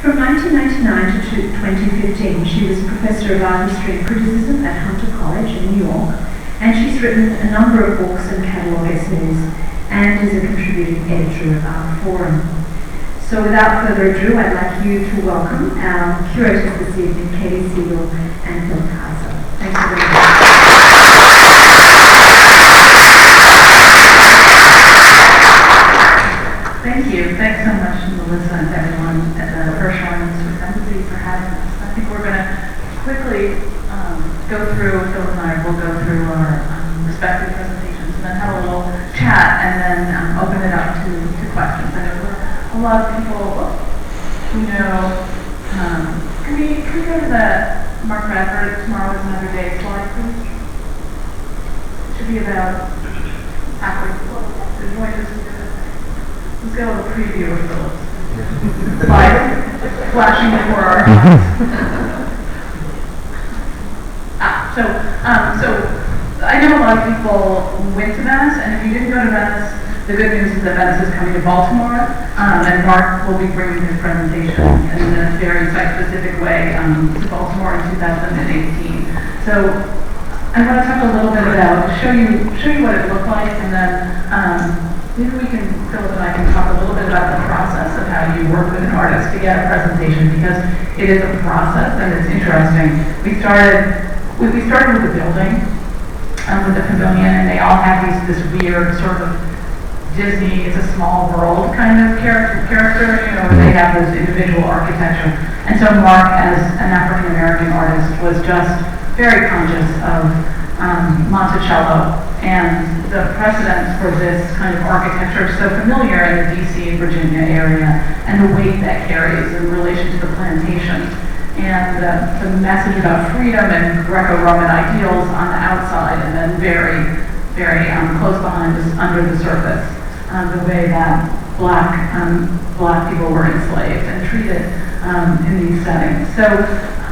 From 1999 to 2015, she was Professor of Art History and Criticism at Hunter College in New York, and she's written a number of books and catalogue essays, and is a contributing editor of Art Forum. So without further ado, I'd like you to welcome our curators this evening, Katy Siegel and Phil Kaiser. Thank you very much. Thank you. Thanks so much, Melissa, and everyone at the Hirshhorn Museum for having us. I think we're going to quickly Phil and I will go through our respective presentations and then have a little chat and then open it up to questions. I know a lot of people who know, can we go to the Mark Bradford Tomorrow is Another Day slide, please? It should be about halfway through. Let's get a little preview of those slides flashing before our eyes. So I know a lot of people went to Venice, and if you didn't go to Venice, the good news is that Venice is coming to Baltimore, and Mark will be bringing his presentation in a very site-specific way to Baltimore in 2018. So I want to talk a little bit about, show you what it looked like, and then maybe Philip and I can talk a little bit about the process of how you work with an artist to get a presentation, because it is a process and it's interesting. We started with the building, with the pavilion, and they all have this weird sort of Disney, it's a small world kind of character, you know, where they have this individual architecture. And so Mark, as an African American artist, was just very conscious of Monticello and the precedents for this kind of architecture so familiar in the DC and Virginia area, and the weight that carries in relation to the plantation, and the message about freedom and Greco-Roman ideals on the outside, and then very, very close behind us under the surface, the way that black people were enslaved and treated in these settings. So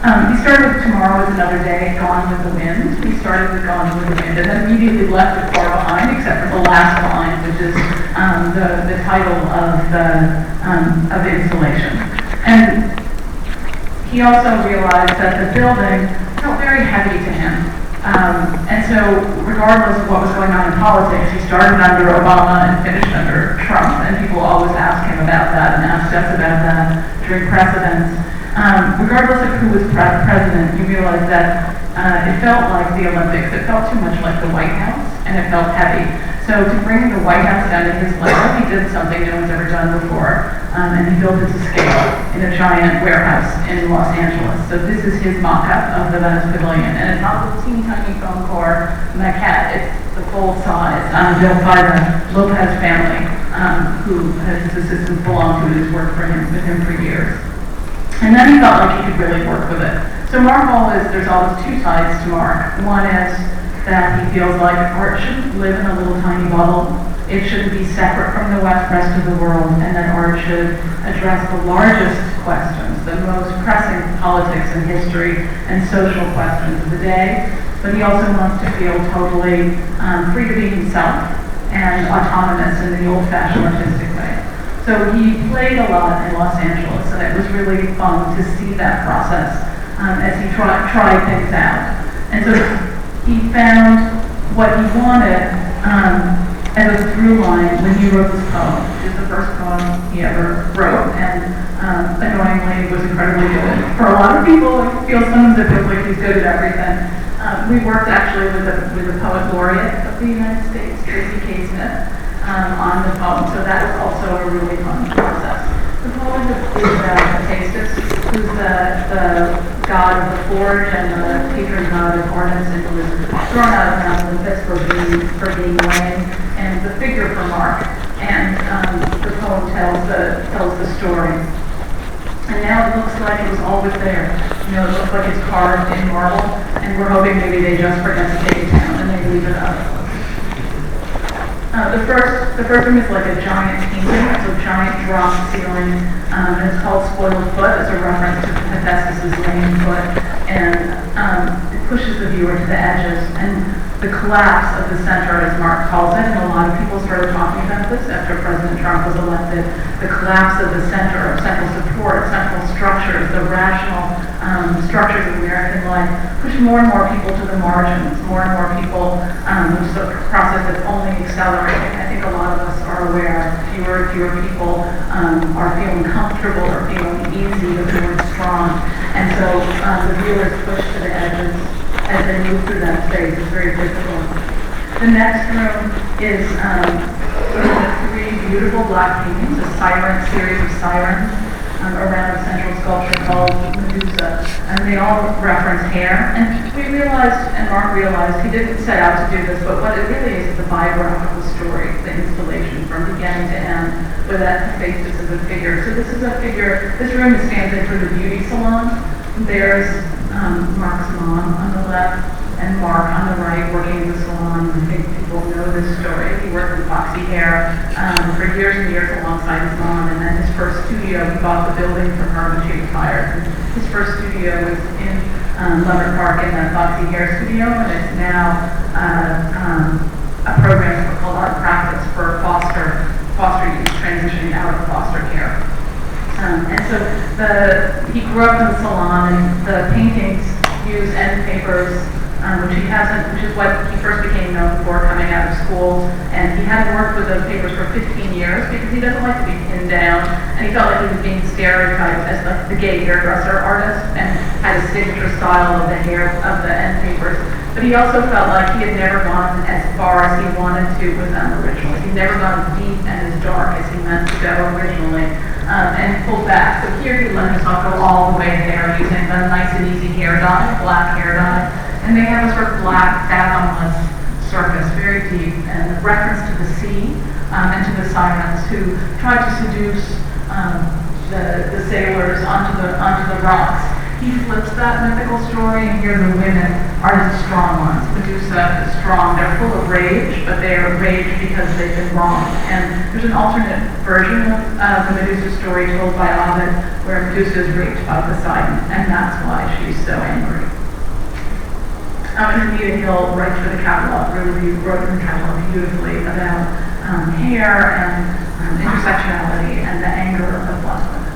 he started with Tomorrow is Another Day, Gone with the Wind. He started with Gone with the Wind, and then immediately left it far behind, except for the last line, which is the title of the installation. And he also realized that the building felt very heavy to him. And so, regardless of what was going on in politics, he started under Obama and finished under Trump, and people always ask him about that and asked us about that during precedents. Regardless of who was president, you realize that it felt like the Olympics. It felt too much like the White House, and it felt heavy. So to bring the White House down to his level, he did something no one's ever done before, and he built it to scale in a giant warehouse in Los Angeles. So this is his mock-up of the Venice Pavilion, and it's not the teeny tiny foam core maquette, it's the full size, built by the Lopez family, who his assistants belong to and has worked with him for years. And then he felt like he could really work with it. So there's always two sides to Mark. One is that he feels like art shouldn't live in a little tiny bubble. It shouldn't be separate from the rest of the world, and that art should address the largest questions, the most pressing politics and history and social questions of the day. But he also wants to feel totally free to be himself and autonomous in the old-fashioned artistic way. So he played a lot in Los Angeles, and it was really fun to see that process as he tried things out. And so he found what he wanted as a through line when he wrote this poem, which is the first poem he ever wrote, and annoyingly was incredibly good. For a lot of people, it feels sometimes it feels like he's good at everything. We worked actually with the poet laureate of the United States, K. Smith, on the poem, so that was also a really fun process. The poem is Hephaestus, who's the god of the forge and the patron god of artists, and who was thrown out of Mount Olympus for being lame, and the figure for Mark. And the poem tells the story. And now it looks like it was always there. You know, it looks like it's carved in marble, and we're hoping maybe they just forget to take it down and they leave it up. The first one is like a giant painting. It's a giant drop ceiling, and it's called Spoiled Foot. It's a reference to Hephaestus' lame foot, and it pushes the viewer to the edges. And the collapse of the center, as Mark calls it, and a lot of people started talking about this after President Trump was elected, the collapse of the center, of central support, central structures, the rational structures of American life, push more and more people to the margins, more and more people, which is a process that's only accelerating. I think a lot of us are aware, fewer and fewer people are feeling comfortable or feeling easy or feeling strong. And so the viewers push to the edges as they move through that space. It's very difficult. The next room is three beautiful black paintings, a series of sirens around a central sculpture called Medusa. And they all reference hair. And we realized, and Mark realized, he didn't set out to do this, but what it really is the biographical story, the installation from beginning to end, with that faces as a figure. So this is a figure, this room stands in for the beauty salon. There's Mark's mom on the left and Mark on the right working in the salon. I think people know this story. He worked with Foxy Hair for years and years alongside his mom, and then his first studio, he bought the building from her when she retired. And his first studio was in Leimert Park in the Foxy Hair studio, and it's now a program called Art Practice for foster youth transitioning out of foster care. And so he grew up in the salon, and the paintings use end papers, which is what he first became known for coming out of school. And he hadn't worked with those papers for 15 years because he doesn't like to be pinned down, and he felt like he was being stereotyped as the gay hairdresser artist and had a signature style of the end papers. But he also felt like he had never gone as far as he wanted to with them originally. He'd never gone as deep and as dark as he meant to go originally. And pulled back. So here he let himself go all the way there using the nice and easy hair dye, black hair dye. And they have a sort of black, fathomless surface, very deep, and a reference to the sea and to the sirens who tried to seduce the sailors onto the rocks. He flips that mythical story, and here the women are the strong ones. Medusa is strong. They're full of rage, but they are rage because they've been wronged. And there's an alternate version of the Medusa story told by Ovid, where Medusa is raped by Poseidon, and that's why she's so angry. And Anita Hill writes for the catalog, really wrote in the catalog beautifully about hair and intersectionality and the anger of black women.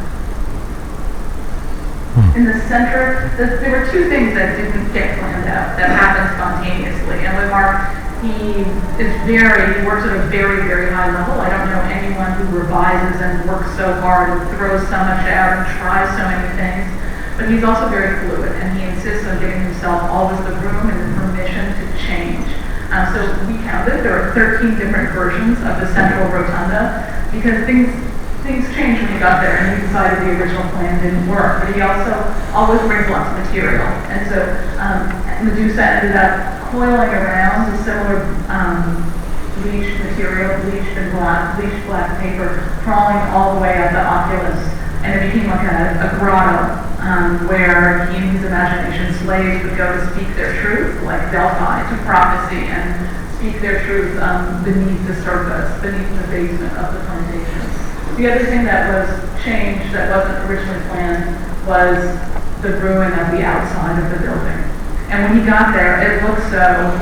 In the center, there were two things that didn't get planned out, that happened spontaneously. And with Mark, he works at a very, very high level. I don't know anyone who revises and works so hard and throws so much out and tries so many things. But he's also very fluid, and he insists on giving himself always the room and the permission to change. So we counted, there are 13 different versions of the central rotunda, because things changed when he got there, and he decided the original plan didn't work. But he also always brings lots of material. And so Medusa ended up coiling around a similar bleached material, bleached black paper, crawling all the way up the oculus. And it became like a grotto where he and his imagination slaves would go to speak their truth, like Delphi, to prophecy and speak their truth beneath the surface, beneath the basement of the plantations. The other thing that was changed that wasn't originally planned was the ruin of the outside of the building. And when he got there, it looked so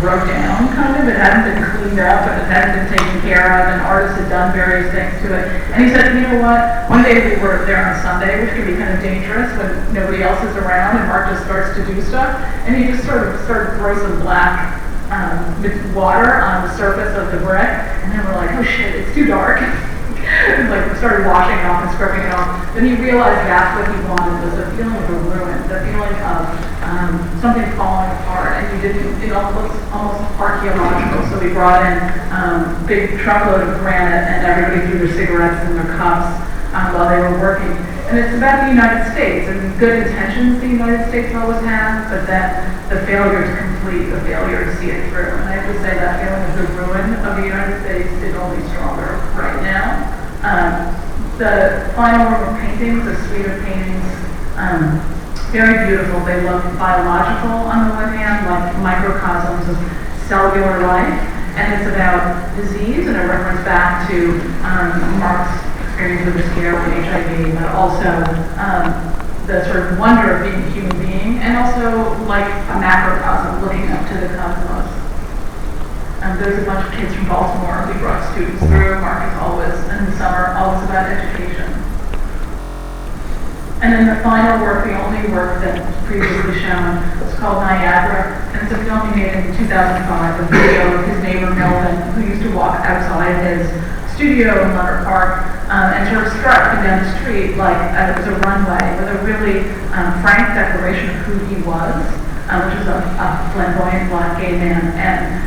broke down, kind of. It hadn't been cleaned up, and it hadn't been taken care of, and artists had done various things to it. And he said, you know what? One day we were there on Sunday, which can be kind of dangerous when nobody else is around and Mark just starts to do stuff. And he just sort of started to throw some black water on the surface of the brick, and then we're like, oh shit, it's too dark. Like started washing it off and scrubbing it off. Then he realized that's what he wanted, was a feeling of a ruin, the feeling of something falling apart. And it looks almost archaeological. So we brought in a big truckload of granite, and everybody threw their cigarettes in their cups while they were working. And it's about the United States and good intentions the United States always has, but then the failure to complete, the failure to see it through. And I have to say that feeling of the ruin of the United States is only stronger right now. The final room of paintings, the suite of paintings, very beautiful. They look biological on the one hand, like microcosms of cellular life, and it's about disease and a reference back to Mark's experience with the scare with HIV, but also the sort of wonder of being a human being, and also like a macrocosm looking up to the cosmos. There's a bunch of kids from Baltimore. We brought students through. Mark is always, in the summer, always about education. And then the final work, the only work that's previously shown, is called Niagara. And it's a film he made in 2005, a video of his neighbor Melvin, who used to walk outside his studio in Leonard Park and sort of strut up and down the street like it was a runway with a really frank declaration of who he was, which is a flamboyant black gay man, and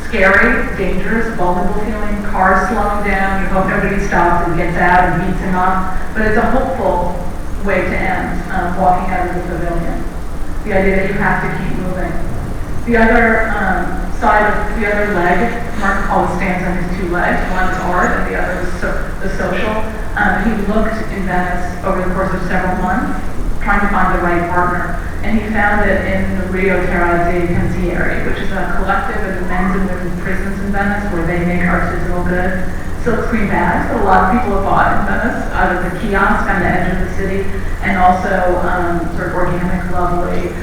scary, dangerous, vulnerable feeling, cars slowing down, you hope nobody stops and gets out and beats him up, but it's a hopeful way to end walking out of the pavilion. The idea that you have to keep moving. The other side of the other leg, Mark always stands on his two legs. One is art and the other is the social. He looked in Venice over the course of several months trying to find the right partner. And he found it in the Rio Terra dei Pensieri, which is a collective of men's and women's prisons in Venice where they make artisanal goods. Silkscreen bags that a lot of people have bought in Venice out of the kiosk on the edge of the city, and also sort of organic, lovely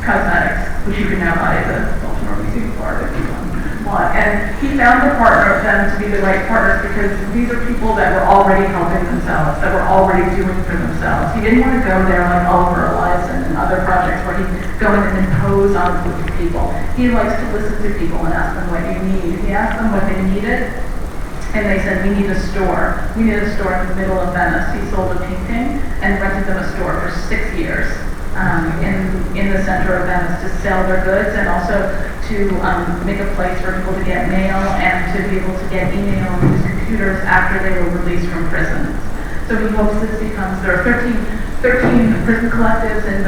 cosmetics, which you can now buy at the Baltimore Museum Park if you want. And he found the partner of them to be the right partners because these are people that were already helping themselves, that were already doing for themselves. He didn't want to go there like Oliver Eliason and other projects where he'd go in and impose on a group of people. He likes to listen to people and ask them what you need. He asked them what they needed. And they said, we need a store. We need a store in the middle of Venice. He sold a painting and rented them a store for 6 years in the center of Venice to sell their goods and also to make a place for people to get mail and to be able to get email and use computers after they were released from prison. So he hopes this becomes, there are 13 prison collectives in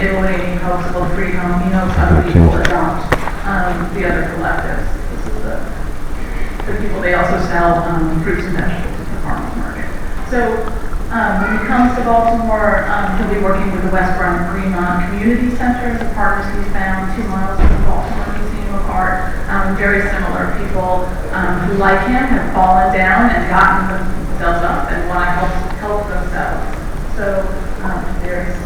Italy, and he hopes they'll free home. He hopes other people adopt the other collectives. This is the people, they also sell fruits and vegetables at the farmers market. So when he comes to Baltimore, he'll be working with the West Greenmont Community Center as a partners he's found 2 miles from the Baltimore Museum of Art. Very similar people who, like him, have fallen down and gotten themselves up and want to help themselves. So there's